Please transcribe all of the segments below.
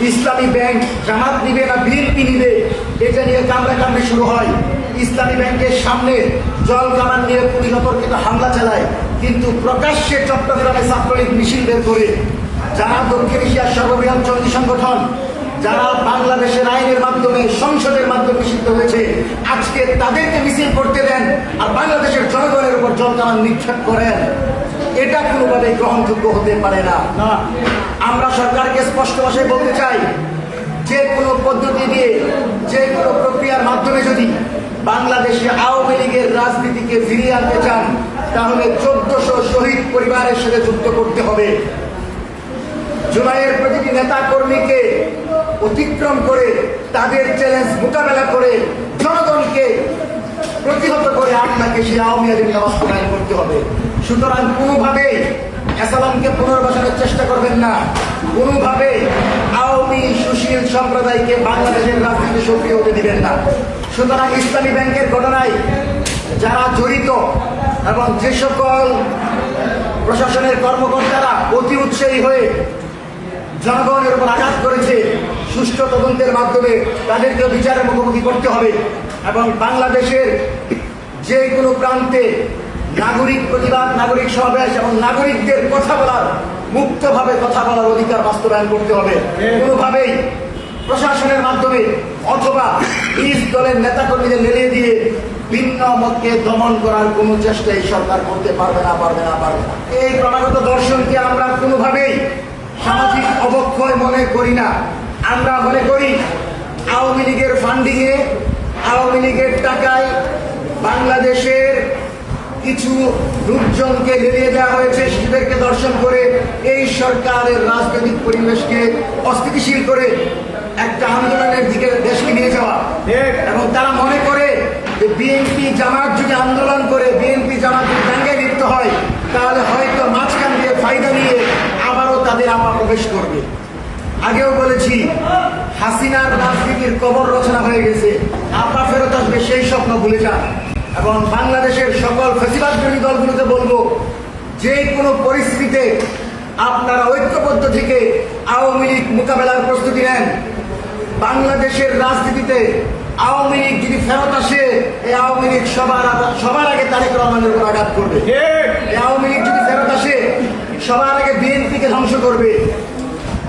ইসলামী bank জামাত নিবে না BNP নিবে, এটা নিয়ে কামড়াকামড়ি শুরু হয়। ইসলামী ব্যাংকের সামনে জল কামান নিয়ে পুলিশ অতর্কিত হামলা চালায়, কিন্তু প্রকাশ্যে চট্টগ্রামে ছাত্রলীগ মিছিল বের করে যারা দক্ষিণ এশিয়ার সর্ববৃহৎ জঙ্গি সংগঠন, যারা বাংলাদেশের আইনের মাধ্যমে সংসদের মাধ্যমে নিষিদ্ধ হয়েছে, আজকে তাদেরকে মিছিল করতে দেন আর বাংলাদেশের জনগণের উপর জল কামান নিক্ষেপ করেন, এটা কোনোভাবেই গ্রহণযোগ্য হতে পারে না। আমরা সরকারকে স্পষ্ট ভাষায় বলতে চাই, যে কোনো পদ্ধতি দিয়ে, যে কোনো প্রক্রিয়ার মাধ্যমে যদি বাংলাদেশে আওয়ামী লীগের রাজনীতিকে ফিরিয়ে আনতে চান, তাহলে 1400 শহীদ পরিবারের সাথে যুক্ত করতে হবে। জুলাইয়ের প্রতিটি নেতা কর্মীকে অতিক্রম করে, তাদের চ্যালেঞ্জ মোকাবেলা করে, জনগণকে প্রতিহত করে আপনাকে সেই আওয়ামী এজেন্ডা বাস্তবায়ন করতে হবে। সুতরাং কোনোভাবেই এসালামকে পুনর্বাসনের চেষ্টা করবেন না, কোনোভাবে আওয়ামী সুশীল সম্প্রদায়কে বাংলাদেশের রাজনীতি সক্রিয় হতে দিবেন না। সুতরাং ইসলামী ব্যাংকের ঘটনায় যারা জড়িত এবং যে সকল প্রশাসনের কর্মকর্তারা অতি উৎসাহী হয়ে জনগণের উপর আঘাত করেছে, সুষ্ঠু তদন্তের মাধ্যমে তাদেরকে বিচারের মুখোমুখি করতে হবে এবং বাংলাদেশের যে কোনো প্রান্তে নাগরিক প্রতিবাদ, নাগরিক সমাবেশ এবং নাগরিকদের কথা বলার, মুক্তভাবে কথা বলার অধিকার বাস্তবায়ন করতে হবে। কোনোভাবেই প্রশাসনের মাধ্যমে অথবা নিজ দলের নেতাকর্মীদের লেলিয়ে দিয়ে ভিন্ন মতকে দমন করার কোনো চেষ্টাই সরকার করতে পারবে না। এই ক্রমাগত দর্শনকে আমরা কোনোভাবেই সামাজিক অবক্ষয় মনে করি না। আমরা মনে করি আওয়ামী লীগের ফান্ডিংয়ে, আওয়ামী লীগের টাকায় বাংলাদেশের কিছু লোকজনকে লেলিয়ে দেওয়া হয়েছে, শিশুদেরকে দর্শন করে এই সরকারের রাজনৈতিক পরিবেশকে অস্থিতিশীল করে একটা আন্দোলনের দিকে দেশকে নিয়ে যাওয়া। এবং তারা মনে করে যে বিএনপি জামাত যদি আন্দোলন করে, বিএনপি জামাত যদি দাঙ্গায় লিপ্ত হয়, তাহলে হয়তো মাঝখান দিয়ে ফায়দা নিয়ে আবারও তাদের আপা প্রবেশ করবে। আগেও বলেছি, হাসিনার রাজনীতির কবর রচনা হয়ে গেছে, আপা ফেরত আসবে সেই স্বপ্ন ভুলে যান। এবং বাংলাদেশের সকল ফ্যাসিবাদ বিরোধী দলগুলোকে বলবো, যে কোনো পরিস্থিতিতে আপনারা ঐক্যবদ্ধ থেকে আওয়ামী লীগ মোকাবেলার প্রস্তুতি নেন। বাংলাদেশের রাজনীতিতে আওয়ামী লীগ যদি ফেরত আসে, এই আওয়ামী লীগ সবার আগে তারেক রহমানের উপর আঘাত করবে। এই আওয়ামী লীগ যদি ফেরত আসে, সবার আগে বিএনপিকে ধ্বংস করবে।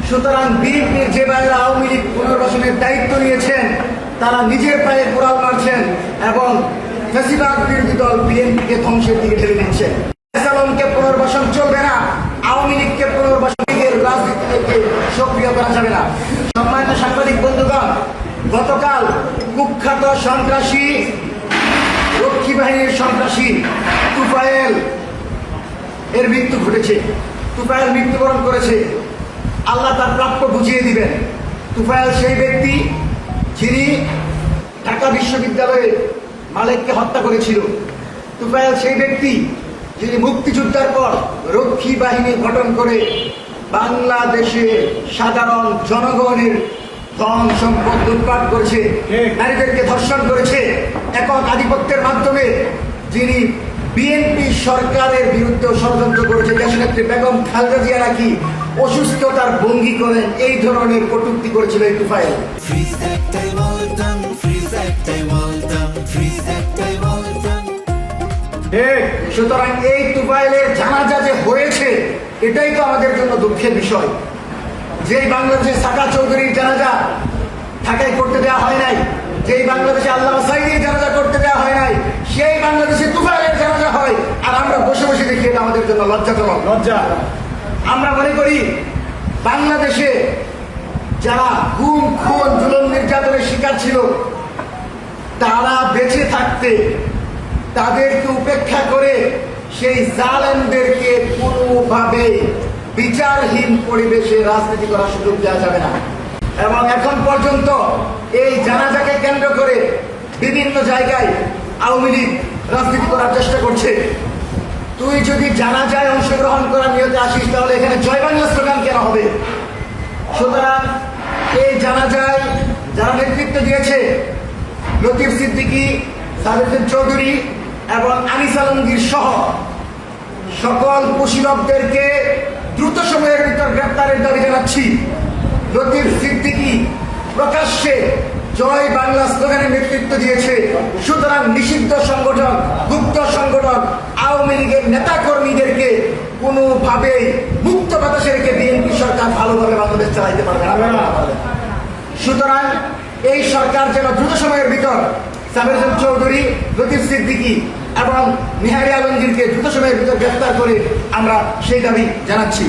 সুতরাং বিএনপির যে বাইরে আওয়ামী লীগ পুনর্বাসনের দায়িত্ব নিয়েছেন, তারা নিজের পায়ে কোড়াল মারছেন এবং ফ্যাসিবাদ বিরোধী দল বিএনপিকে ধ্বংসের দিকে ঠেলে দিচ্ছেন। এসালামকে পুনর্বাসন চলবে না, আওয়ামী লীগকে পুনর্বাসন লীগের রাজনীতি থেকে সক্রিয় করা যাবে না। সম্মানিত সাংবাদিক বন্ধুগণ, গতকাল কুখ্যাত সন্ত্রাসী, রক্ষী বাহিনীর সন্ত্রাসী তুফায়েল এর মৃত্যু ঘটেছে। তুফায়েল মৃত্যুবরণ করেছে, আল্লাহ তার প্রাপ্য বুঝিয়ে দিবেন। তুফায়েল সেই ব্যক্তি যিনি ঢাকা বিশ্ববিদ্যালয়ে মালেককে হত্যা করেছিল। তুফায়েল সেই ব্যক্তি যিনি মুক্তিযুদ্ধের পর রক্ষী বাহিনী গঠন করে বাংলাদেশের সাধারণ জনগণের ধন সম্পদ লুটপাট করেছে, নারীদেরকে ধর্ষণ করেছে, একক আধিপত্যের মাধ্যমে যিনি বিএনপি সরকারের বিরুদ্ধে ষড়যন্ত্র করেছে। দেশনেত্রী বেগম খালেদা জিয়া নাকি অসুস্থতার ভঙ্গি করেন, এই ধরনের কটূক্তি করেছিল এই তুফায়েল। সুতরাং এই তুফায়েলের জানাজা যে হয়েছে, এটাই তো আমাদের জন্য দুঃখের বিষয়। যেই বাংলাদেশের সাকা চৌধুরীর জানাজা ঢাকায় করতে দেওয়া হয় নাই, যেই বাংলাদেশে আল্লামা সাঈদীর জানাজা করতে দেওয়া হয় নাই, সেই বাংলাদেশে তুফায়েলের জানাজা হয়, আর আমরা বসে বসে দেখি। এটা আমাদের জন্য লজ্জাজনক। আমরা মনে করি বাংলাদেশে যারা গুম, খুন, জুলুম, নির্যাতনের শিকার ছিল, তারা বেঁচে থাকতে তাদেরকে উপেক্ষা করে সেই জালেমদেরকে কোনোভাবে বিচারহীন পরিবেশে রাজনীতি করার সুযোগ দেওয়া যাবে না। এবং এখন পর্যন্ত এই জানাজাকে কেন্দ্র করে বিভিন্ন জায়গায় আওয়ামী লীগ রাজনীতি করার চেষ্টা করছে। তুই যদি জানাজায় অংশগ্রহণ করার নিয়তে আসিস, তাহলে এখানে জয় বাংলা স্লোগান কেন হবে? সুতরাং এই জানাজায় যারা নেতৃত্ব দিয়েছে, লতিফ সিদ্দিকী, সাবির চৌধুরী এবং আনিস আলমগীর সহ সকল কুশীলবদেরকে দ্রুত সময়ের ভিতর গ্রেপ্তারের দাবি জানাচ্ছি। লতিফ সিদ্দিকী প্রকাশ্যে জয় বাংলা স্লোগানের নেতৃত্ব দিয়েছে। সুতরাং নিষিদ্ধ সংগঠন, গুপ্ত সংগঠন আওয়ামী লীগের নেতা কর্মীদেরকে কোনোভাবেই মুক্ত বাতাসে রেখে বিএনপি সরকার ভালোভাবে বাংলাদেশ চালাইতে পারবে না। সুতরাং এই সরকার যেন দ্রুত সময়ের ভিতর সাবের হোসেন চৌধুরী, লতিফ সিদ্দিকী এবং নিহারি আলমগীরকে দ্রুত সময়ের ভিতর গ্রেফতার করে আমরা সেই দাবি জানাচ্ছি।